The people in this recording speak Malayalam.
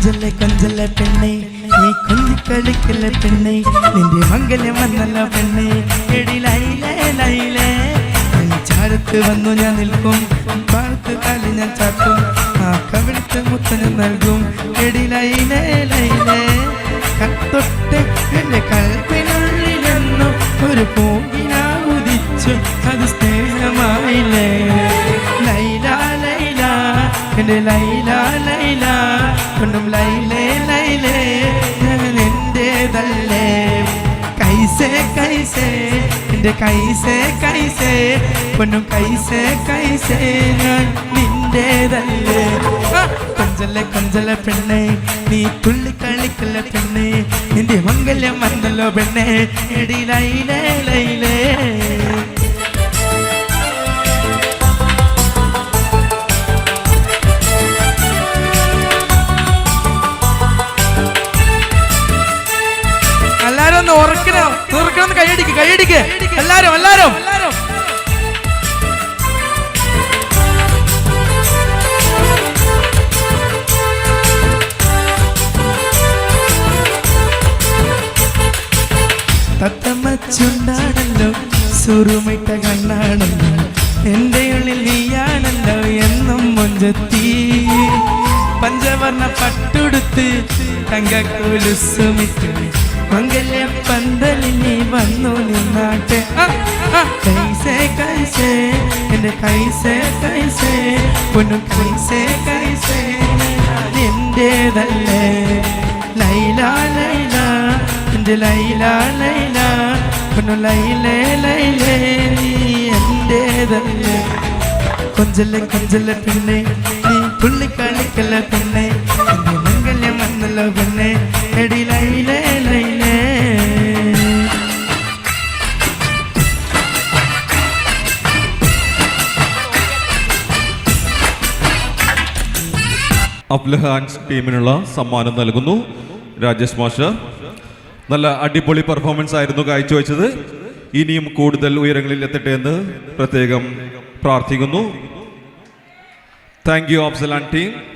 കൊഞ്ചല്ലേ കൊഞ്ചല്ലേ പെണ്ണെ നീ കൊഞ്ചിക്കളിക്കല്ലേ പെണ്ണെ നിന്റെ മംഗല്യം വന്നല്ലോ പെണ്ണെ എടി ലൈലേ ലൈലേ ചാരത്ത് വന്നു ഞാൻ നിൽക്കും പാർത്ത് കാലി ഞാൻ ചാത്തും ആ കവിളത്തെ മുത്തന് നൽകും എടി ലൈലേ ലൈലേ കത്തൊട്ട് എന്റെ കൽപ്പിനുള്ളിലെന്നു ഒരു പൂങ്കിനാ ഉദിച്ചു അത് സ്നേഹമായില്ലേ ലൈല ലൈല എന്റെ ലൈല ലൈല കൊണ്ടും ലൈലേ ലൈലേ ഞാൻ എന്റേതല്ലേ കൈസേ കൈസേ എന്റെ കൈസേ കൈസേ പൊന്നും കൈസേ കൈസേ ഞാൻ നിന്റേതല്ലേ കൊഞ്ചല്ലേ കൊഞ്ചല്ലേ പെണ്ണെ നീ തുള്ളിക്കളിക്കല്ല പെണ്ണെ നിന്റെ മംഗല്യം വന്നല്ലോ പെണ്ണെ എടി ലൈലേ ലൈലേ ഓർക്കണം കൈയടിക്ക് കൈയടിക്ക് എല്ലാരും എല്ലാരും തത്തമ്മച്ചുണ്ടാണല്ലോ സുറുമിട്ട കണ്ണാണല്ലോ എൻ്റെ ഉള്ളിൽ നീയാണല്ലോ എന്നും മുഞ്ചത്തി പഞ്ചവർണ്ണ പട്ടുടുത്ത് തങ്കക്കുലുസുമിട്ട് മംഗല്യ പന്തലിനി വന്നു നിന്നാട്ടെ കൈസേ കൈസേ എന്റെ കൈസേ കൈസേ പൊന്നു കൈസേ കൈസേ എന്റേതല്ലേ ലൈല ലൈല എന്റെ ലൈല ലൈല പൊന്നു ലൈലേ ലൈലേ നീ എന്റേതല്ലേ കൊഞ്ചല്ലേ കൊഞ്ചല്ലേ പെണ്ണെ നീ തുള്ളിക്കളിക്കല്ല പെണ്ണെ എന്റെ മംഗല്യം വന്നല്ലോ പെണ്ണെ എടി ലൈലേ ലൈലേ അഫ്ലഹാൻസ് ടീമിനുള്ള സമ്മാനം നൽകുന്നു രാജേഷ് മാസ്റ്റർ. നല്ല അടിപൊളി പെർഫോമൻസ് ആയിരുന്നു കാഴ്ചവെച്ചത്. ഇനിയും കൂടുതൽ ഉയരങ്ങളിൽ എത്തട്ടെ എന്ന് പ്രത്യേകം പ്രാർത്ഥിക്കുന്നു. Thank you Afsalan team.